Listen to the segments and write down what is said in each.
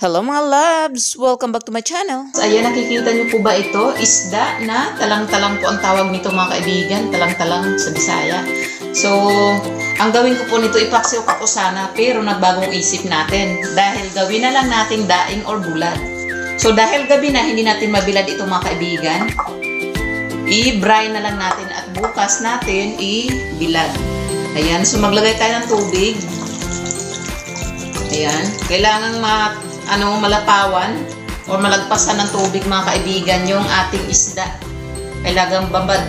Hello mga loves! Welcome back to my channel. Ayan, nakikita niyo po ba ito? Isda na talang-talang po ang tawag nito mga kaibigan. Talang-talang sa Bisaya. So, ang gawin ko po nito, ipaksiw ka po sana, pero nagbagong isip natin. Dahil gawin na lang natin daing or bulad. So, dahil gabi na, hindi natin mabilad ito mga kaibigan, i-brine na lang natin at bukas natin i-bilad. Ayan, so maglagay tayo ng tubig. Ayan, kailangan malapawan o malagpasan ng tubig mga kaibigan yung ating isda. Kailangan babad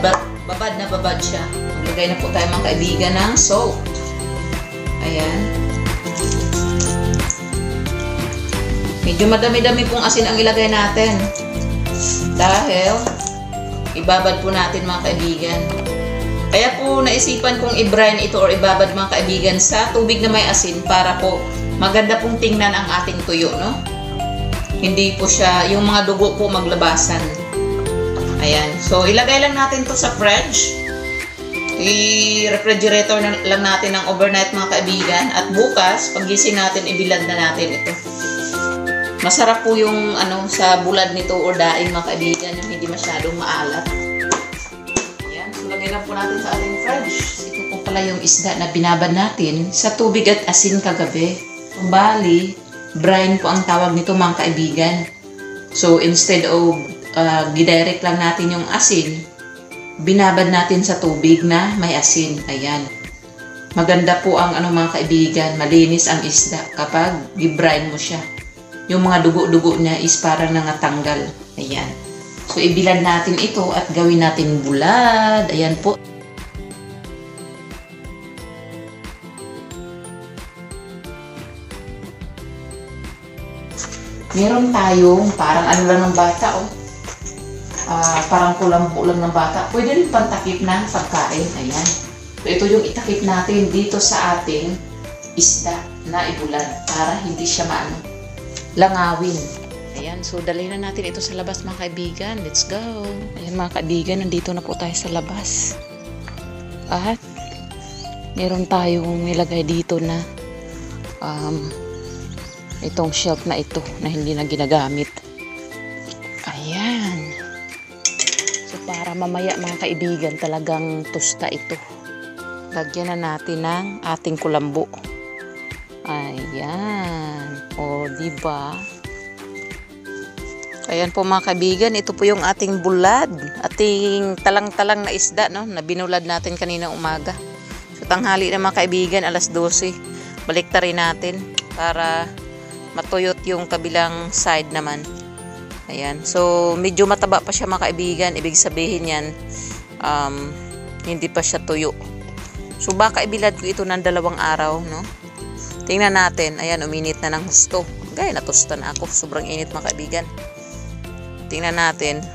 na babad siya. Maglagay na po tayo mga kaibigan ng salt. Ayan. Medyo madami-dami pong asin ang ilagay natin. Dahil ibabad po natin mga kaibigan. Kaya po naisipan kong i-brine ito or ibabad mga kaibigan sa tubig na may asin para po maganda pong tingnan ang ating tuyo, no? Hindi po siya, yung mga dugo po maglabasan. Ayan. So, ilagay lang natin to sa fridge. I-refrigerator lang natin ng overnight mga kaibigan. At bukas, pagising natin, ibilad na natin ito. Masarap po yung sa bulad nito or daing mga kaibigan, yung hindi masyadong maalat. Ayan. So, lagay lang po natin sa ating fridge. Ito po pala yung isda na binabad natin sa tubig at asin kagabi. Bali, brine po ang tawag nito mga kaibigan. So, instead of gidirect lang natin yung asin, binabad natin sa tubig na may asin. Ayan. Maganda po ang mga kaibigan, malinis ang isda kapag gibrine mo siya. Yung mga dugo-dugo niya is parang nangatanggal. Ayan. So, ibilad natin ito at gawin natin bulad. Ayan po. Meron tayong parang lang ng bata, oh. Parang kulambo lang ng bata. Pwede rin pantakip ng pagkain. Ayan. So, ito yung itakip natin dito sa ating isda na ibulad para hindi siya langawin. Ayan. So, dalhin na natin ito sa labas mga kaibigan. Let's go. Ayan mga kaibigan, nandito na po tayo sa labas. At meron tayong nilagay dito na itong shelf na ito na hindi na ginagamit. Ayan. So, para mamaya mga kaibigan talagang tusta ito. Lagyan na natin ng ating kulambo. Ayan. O, diba? Ayan po mga kaibigan. Ito po yung ating bulad. Ating talang-talang na isda, no? Na binulad natin kanina umaga. So, tanghali na mga kaibigan, alas 12. Baliktarin natin para matuyot yung kabilang side naman. Ayan. So, medyo mataba pa siya mga kaibigan. Ibig sabihin yan, hindi pa siya tuyo. So, baka ibilad ko ito ng 2 araw, no? Tingnan natin. Ayan, uminit na ng husto. Gaya, natusta na ako. Sobrang init mga kaibigan. Tingnan natin.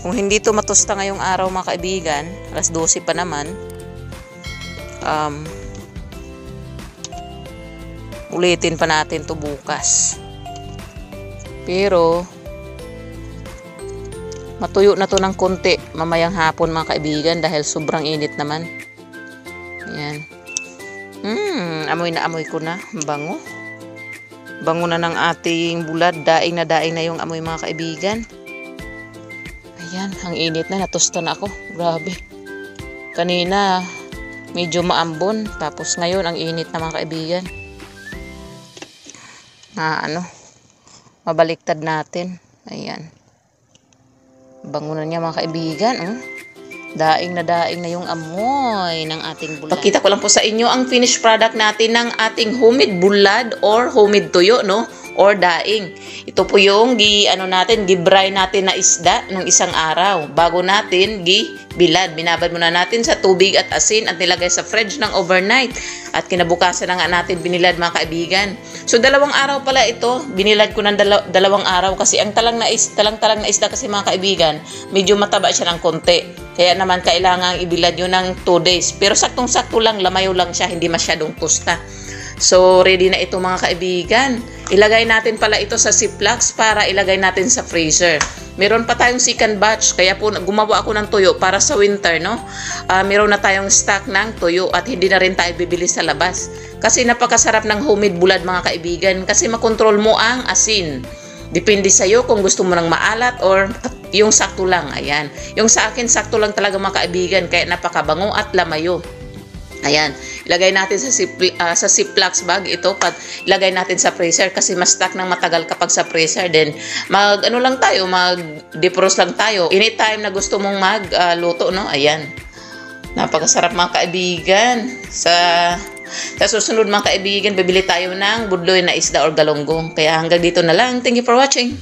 Kung hindi ito matusta ngayong araw mga kaibigan, alas 12 pa naman, ulitin pa natin to bukas. Pero matuyo na to ng konti mamayang hapon mga kaibigan dahil sobrang init naman. Ayan. Amoy na amoy ko na. Bango. Bango na ng ating bulad. Daing na yung amoy mga kaibigan. Ayan. Ang init na. Natusta na ako. Grabe. Kanina medyo maambon. Tapos ngayon ang init na mga kaibigan. Mabaliktad natin. Ayan. Bango na niya mga kaibigan. Daing na yung amoy ng ating bulad. Pakita ko lang po sa inyo ang finished product natin ng ating homemade bulad or homemade tuyo, no? Or daing. Ito po yung gi-brine natin na isda ng isang araw. Bago natin bilad. Binabad muna natin sa tubig at asin at nilagay sa fridge ng overnight. At kinabukasan na nga natin binilad mga kaibigan. So, 2 araw pala ito. Binilad ko ng 2 araw kasi ang talang na isda kasi mga kaibigan, medyo mataba siya ng konti. Kaya naman kailangan ibilad yun ng 2 days. Pero saktong-sakto lang, lamayo lang siya, hindi masyadong tusta. So, ready na ito mga kaibigan. Ilagay natin pala ito sa Ziplocs para ilagay natin sa freezer. Meron pa tayong second batch, kaya po gumawa ako ng tuyo para sa winter, no? Meron na tayong stock ng tuyo at hindi na rin tayo bibili sa labas. Kasi napakasarap ng homemade bulad mga kaibigan, kasi makontrol mo ang asin. Depende sa'yo kung gusto mo ng maalat or yung sakto lang. Ayan. Yung sa akin, sakto lang talaga mga kaibigan, kaya napakabango at lamayo. Ayan, ilagay natin sa Ziploc bag ito, ilagay natin sa freezer kasi mas stuck ng matagal kapag sa freezer. Then mag-defrost lang tayo anytime na gusto mong magluto, no? Ayan. Napakasarap mga kaibigan. Sa susunod mga kaibigan, bibili tayo ng budloy na isda or galonggong. Kaya hanggang dito na lang. Thank you for watching.